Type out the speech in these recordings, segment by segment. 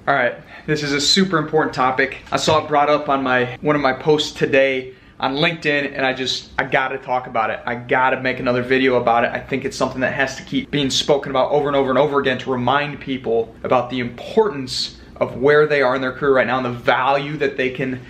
All right, this is a super important topic. I saw it brought up on one of my posts today on LinkedIn, and I gotta talk about it. I gotta make another video about it. I think it's something that has to keep being spoken about over and over and over again to remind people about the importance of where they are in their career right now and the value that they can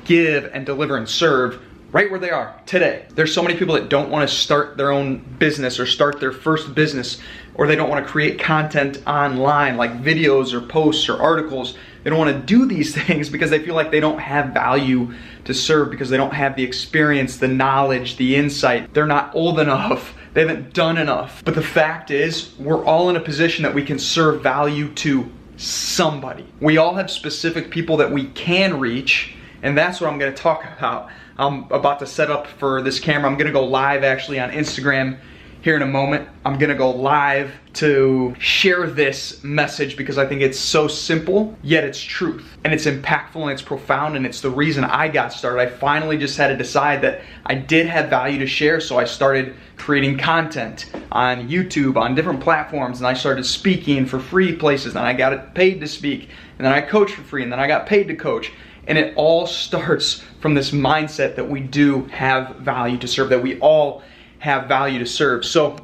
give and deliver and serve right where they are today. There's so many people that don't want to start their own business or start their first business, or they don't want to create content online like videos or posts or articles. They don't want to do these things because they feel like they don't have value to serve, because they don't have the experience, the knowledge, the insight. They're not old enough. They haven't done enough. But the fact is, we're all in a position that we can serve value to somebody. We all have specific people that we can reach, and that's what I'm going to talk about. I'm about to set up for this camera. I'm going to go live actually on Instagram here in a moment. I'm going to go live to share this message because I think it's so simple, yet it's truth. And it's impactful and it's profound, and it's the reason I got started. I finally just had to decide that I did have value to share, so I started creating content on YouTube, on different platforms, and I started speaking for free places, and I got paid to speak, and then I coached for free, and then I got paid to coach. And it all starts from this mindset that we do have value to serve, that we all have value to serve. So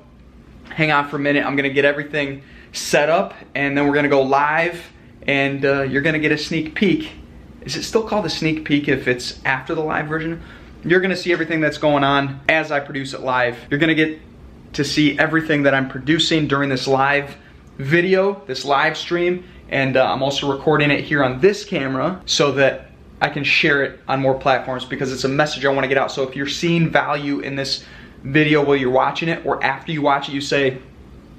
hang on for a minute. I'm gonna get everything set up, and then we're gonna go live, and you're gonna get a sneak peek. Is it still called a sneak peek if it's after the live version? You're gonna see everything that's going on as I produce it live. You're gonna get to see everything that I'm producing during this live video, this live stream, and I'm also recording it here on this camera so that I can share it on more platforms, because it's a message I want to get out. So if you're seeing value in this video while you're watching it, or after you watch it, you say,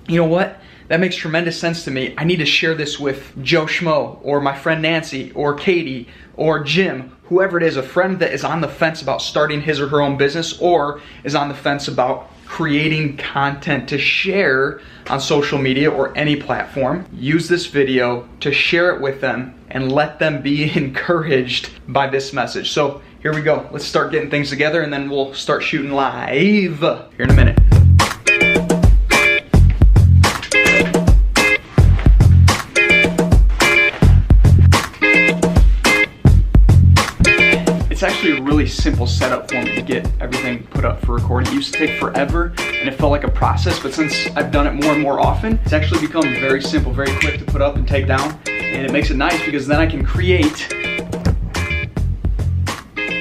you know what, that makes tremendous sense to me. I need to share this with Joe Schmo, or my friend Nancy, or Katie, or Jim, whoever it is, a friend that is on the fence about starting his or her own business, or is on the fence about creating content to share on social media or any platform. Use this video to share it with them and let them be encouraged by this message. So here we go. Let's start getting things together, and then we'll start shooting live here in a minute. It's actually a really simple setup for me to get everything put up for recording. It used to take forever, and it felt like a process, but since I've done it more and more often, it's actually become very simple, very quick to put up and take down, and it makes it nice because then I can create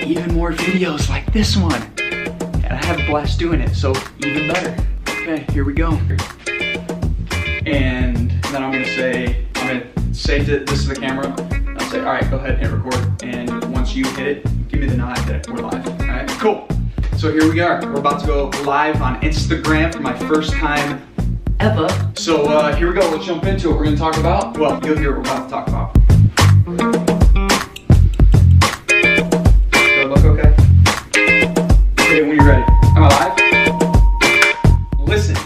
even more videos like this one, and I have a blast doing it, so even better. Okay, here we go. And then I'm gonna say this to the camera. I'll say, all right, go ahead and hit record, and once you hit it, give me the nod that we're live. All right, cool. So here we are. We're about to go live on Instagram for my first time ever. So here we go. Let's jump into it. We're gonna talk about, well, you'll hear what we're about to talk about. Does that look okay? Okay, when you're ready. Am I live? Listen,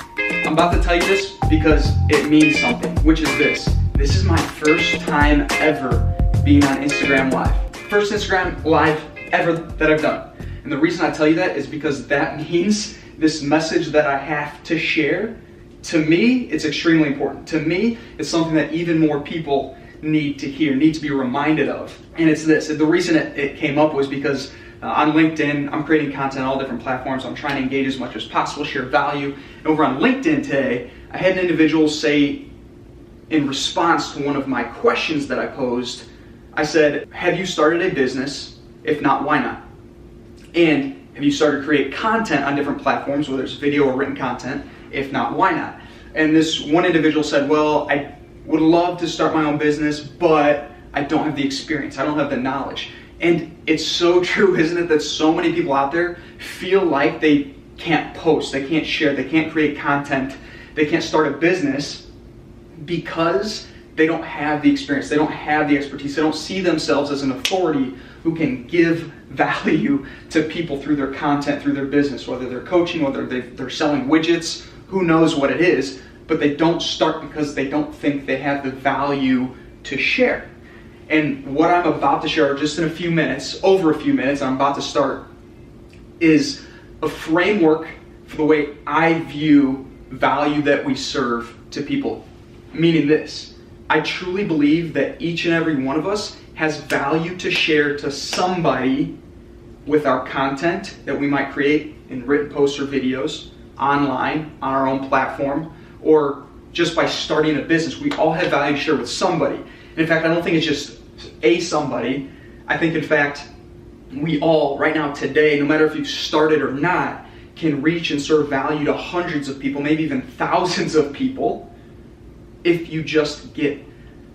I'm about to tell you this because it means something, which is this. This is my first time ever being on Instagram Live. First Instagram Live ever that I've done. And the reason I tell you that is because that means this message that I have to share, to me, it's extremely important. To me, it's something that even more people need to hear, need to be reminded of. And it's this. The reason it came up was because on LinkedIn, I'm creating content on all different platforms. I'm trying to engage as much as possible, share value. And over on LinkedIn today, I had an individual say, in response to one of my questions that I posed, I said, have you started a business? If not, why not? And have you started to create content on different platforms, whether it's video or written content? If not, why not? And this one individual said, well, I would love to start my own business, but I don't have the experience. I don't have the knowledge. And it's so true, isn't it, that so many people out there feel like they can't post, they can't share, they can't create content, they can't start a business because they don't have the experience, they don't have the expertise, they don't see themselves as an authority who can give value to people through their content, through their business, whether they're coaching, whether they're selling widgets, who knows what it is, but they don't start because they don't think they have the value to share. And what I'm about to share just in a few minutes, over a few minutes, I'm about to start, is a framework for the way I view value that we serve to people. Meaning this, I truly believe that each and every one of us has value to share to somebody with our content that we might create in written posts or videos, online, on our own platform, or just by starting a business. We all have value to share with somebody. And in fact, I don't think it's just a somebody. I think, in fact, we all, right now, today, no matter if you've started or not, can reach and serve value to hundreds of people, maybe even thousands of people, if you just get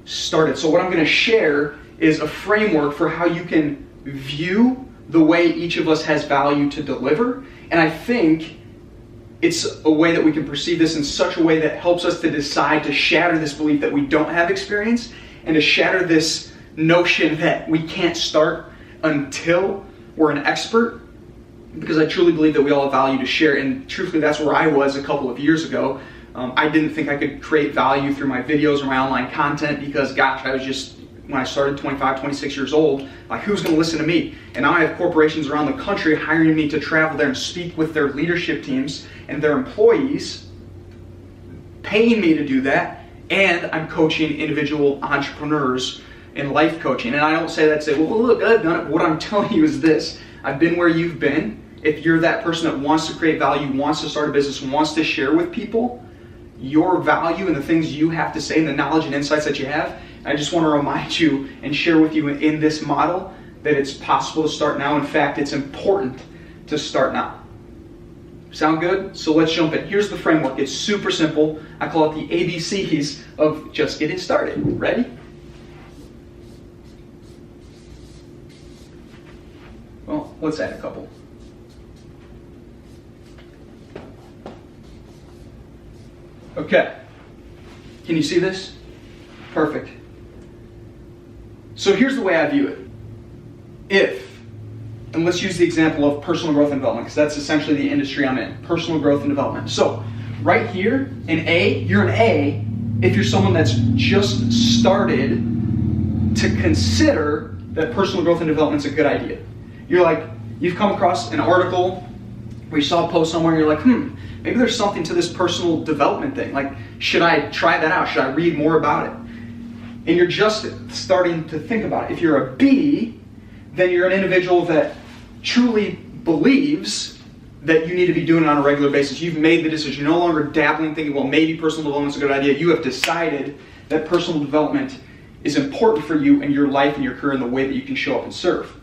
started. So what I'm going to share is a framework for how you can view the way each of us has value to deliver. And I think it's a way that we can perceive this in such a way that helps us to decide to shatter this belief that we don't have experience, and to shatter this notion that we can't start until we're an expert, because I truly believe that we all have value to share. And truthfully, that's where I was a couple of years ago. I didn't think I could create value through my videos or my online content because, gosh, I was just, when I started 25, 26 years old, like, who's going to listen to me? And now I have corporations around the country hiring me to travel there and speak with their leadership teams and their employees, paying me to do that, and I'm coaching individual entrepreneurs in life coaching. And I don't say that to say, well, look, I've done it. What I'm telling you is this: I've been where you've been. If you're that person that wants to create value, wants to start a business, wants to share with people your value and the things you have to say and the knowledge and insights that you have, I just want to remind you and share with you in this model that it's possible to start now. In fact, it's important to start now. Sound good? So let's jump in. Here's the framework. It's super simple. I call it the ABCs of just getting started. Ready? Well, let's add a couple. Okay. Can you see this? Perfect. So here's the way I view it. If, and let's use the example of personal growth and development, because that's essentially the industry I'm in, personal growth and development. So right here, in A, you're an A if you're someone that's just started to consider that personal growth and development is a good idea. You're like, you've come across an article where you saw a post somewhere, and you're like, maybe there's something to this personal development thing. Like, should I try that out? Should I read more about it? And you're just starting to think about it. If you're a B, then you're an individual that truly believes that you need to be doing it on a regular basis. You've made the decision. You're no longer dabbling, thinking, well, maybe personal development is a good idea. You have decided that personal development is important for you and your life and your career and the way that you can show up and serve.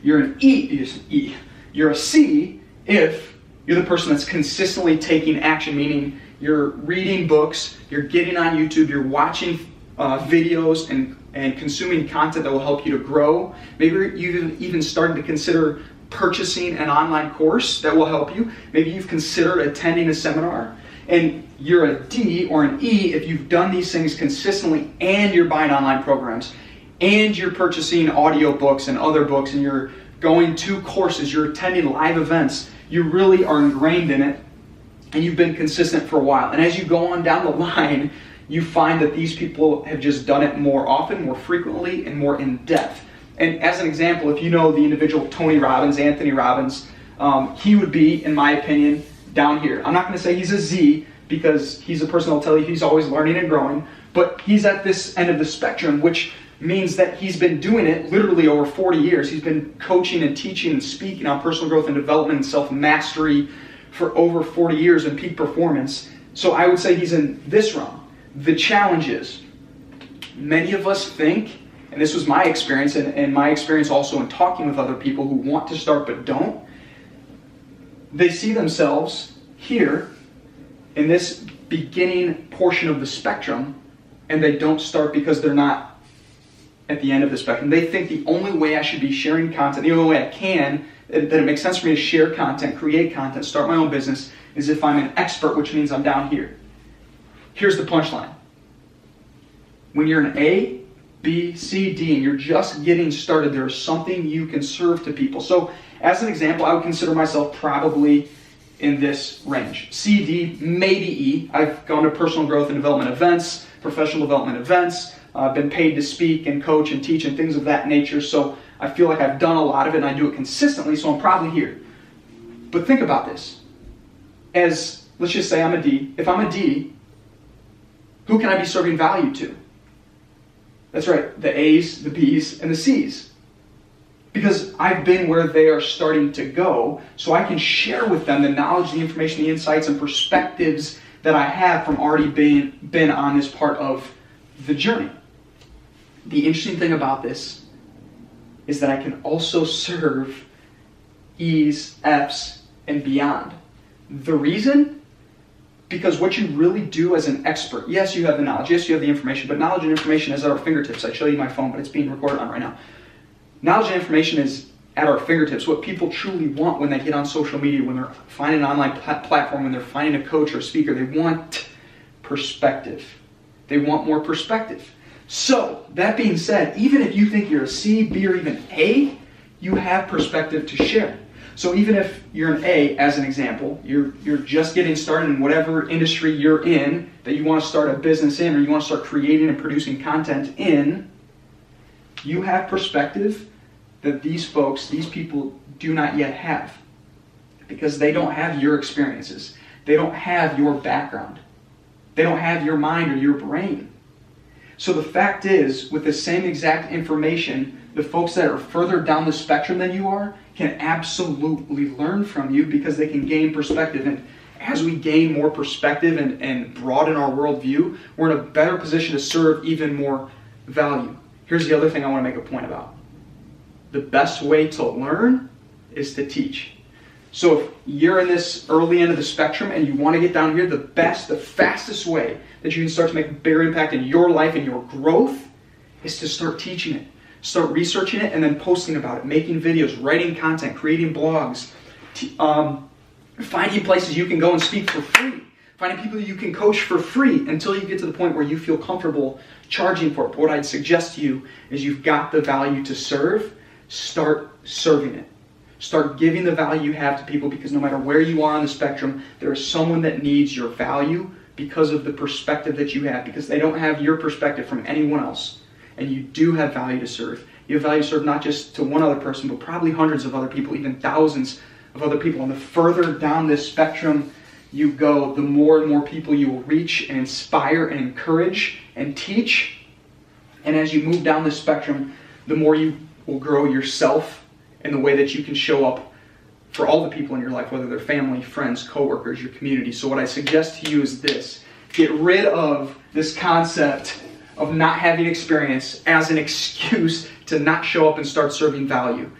You're an E. You're a C if you're the person that's consistently taking action, meaning you're reading books, you're getting on YouTube, you're watching videos and consuming content that will help you to grow. Maybe you've even started to consider purchasing an online course that will help you. Maybe you've considered attending a seminar. And you're a D or an E if you've done these things consistently and you're buying online programs and you're purchasing audiobooks and other books and you're going to courses, you're attending live events. You really are ingrained in it and you've been consistent for a while. And as you go on down the line, you find that these people have just done it more often, more frequently, and more in depth. And as an example, if you know the individual Tony Robbins, Anthony Robbins, he would be, in my opinion, down here. I'm not going to say he's a Z because he's a person that'll tell you he's always learning and growing, but he's at this end of the spectrum, which means that he's been doing it literally over 40 years. He's been coaching and teaching and speaking on personal growth and development and self-mastery for over 40 years in peak performance. So I would say he's in this realm. The challenge is, many of us think, and this was my experience, and my experience also in talking with other people who want to start but don't, they see themselves here in this beginning portion of the spectrum, and they don't start because they're not at the end of the spectrum. They think the only way I should be sharing content, the only way I can, that it makes sense for me to share content, create content, start my own business, is if I'm an expert, which means I'm down here. Here's the punchline. When you're an A, B, C, D, and you're just getting started, there is something you can serve to people. So, as an example, I would consider myself probably in this range. C, D, maybe E. I've gone to personal growth and development events, professional development events. I've been paid to speak and coach and teach and things of that nature. So I feel like I've done a lot of it and I do it consistently, so I'm probably here. But think about this. As, let's just say I'm a D. If I'm a D, Who can I be serving value to? That's right, the A's, the B's, and the C's. Because I've been where they are starting to go, so I can share with them the knowledge, the information, the insights, and perspectives that I have from already been on this part of the journey. The interesting thing about this is that I can also serve E's, F's, and beyond. The reason? Because what you really do as an expert, yes, you have the knowledge, yes, you have the information, but knowledge and information is at our fingertips. I show you my phone, but it's being recorded on right now. Knowledge and information is at our fingertips. What people truly want when they get on social media, when they're finding an online platform, when they're finding a coach or a speaker, they want perspective. They want more perspective. So, that being said, even if you think you're a C, B, or even A, you have perspective to share. So even if you're an A, as an example, you're just getting started in whatever industry you're in, that you want to start a business in, or you want to start creating and producing content in, you have perspective that these folks, these people do not yet have. Because they don't have your experiences. They don't have your background. They don't have your mind or your brain. So the fact is, with the same exact information, the folks that are further down the spectrum than you are can absolutely learn from you because they can gain perspective. And as we gain more perspective and broaden our worldview, we're in a better position to serve even more value. Here's the other thing I want to make a point about. The best way to learn is to teach. So if you're in this early end of the spectrum and you want to get down here, the fastest way that you can start to make a bigger impact in your life and your growth is to start teaching it. Start researching it and then posting about it, making videos, writing content, creating blogs, finding places you can go and speak for free, finding people you can coach for free until you get to the point where you feel comfortable charging for it. But what I'd suggest to you is you've got the value to serve, start serving it. Start giving the value you have to people, because no matter where you are on the spectrum, there is someone that needs your value because of the perspective that you have, because they don't have your perspective from anyone else. And you do have value to serve. You have value to serve not just to one other person, but probably hundreds of other people, even thousands of other people. And the further down this spectrum you go, the more and more people you will reach and inspire and encourage and teach. And as you move down this spectrum, the more you will grow yourself in the way that you can show up for all the people in your life, whether they're family, friends, coworkers, your community. So what I suggest to you is this. Get rid of this concept of not having experience as an excuse to not show up and start serving value.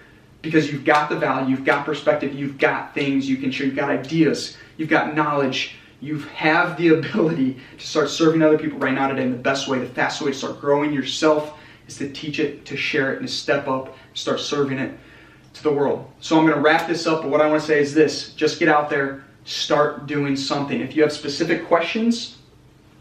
Because you've got the value, you've got perspective, you've got things you can share, you've got ideas, you've got knowledge, you have the ability to start serving other people right now today. And the best way, the fastest way to start growing yourself is to teach it, to share it, and to step up, start serving it to the world. So I'm going to wrap this up, but what I want to say is this. Just get out there, start doing something. If you have specific questions,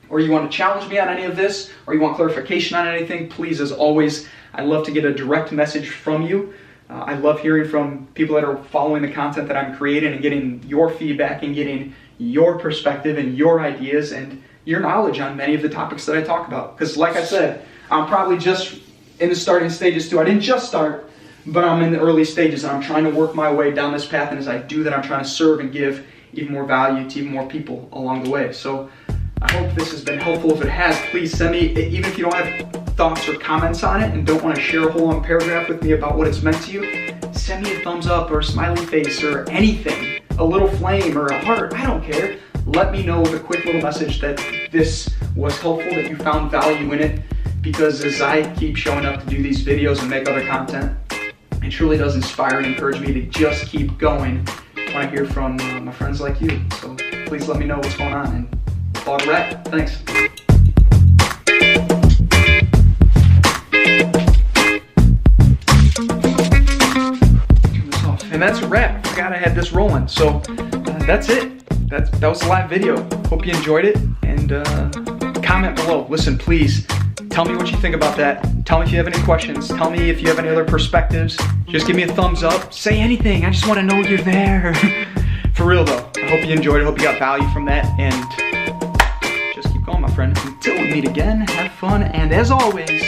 or you want to challenge me on any of this, or you want clarification on anything, please, as always, I love to get a direct message from you. I love hearing from people that are following the content that I'm creating and getting your feedback and getting your perspective and your ideas and your knowledge on many of the topics that I talk about. Because like I said, I'm probably just in the starting stages too. I didn't just start, but I'm in the early stages, and I'm trying to work my way down this path. And as I do that, I'm trying to serve and give even more value to even more people along the way. So I hope this has been helpful. If it has, please send me, even if you don't have thoughts or comments on it and don't want to share a whole long paragraph with me about what it's meant to you, send me a thumbs up or a smiley face or anything, a little flame or a heart, I don't care. Let me know with a quick little message that this was helpful, that you found value in it, because as I keep showing up to do these videos and make other content, it truly does inspire and encourage me to just keep going when I hear from my friends like you. So please let me know what's going on, and call it a wrap. Thanks. And that's a wrap. I forgot I had this rolling. So that's it. That was the live video. Hope you enjoyed it, and comment below. Listen, please, tell me what you think about that. Tell me if you have any questions. Tell me if you have any other perspectives. Just give me a thumbs up. Say anything. I just want to know you're there. For real though, I hope you enjoyed it. I hope you got value from that, and just keep going, my friend. Until we meet again, have fun, and as always,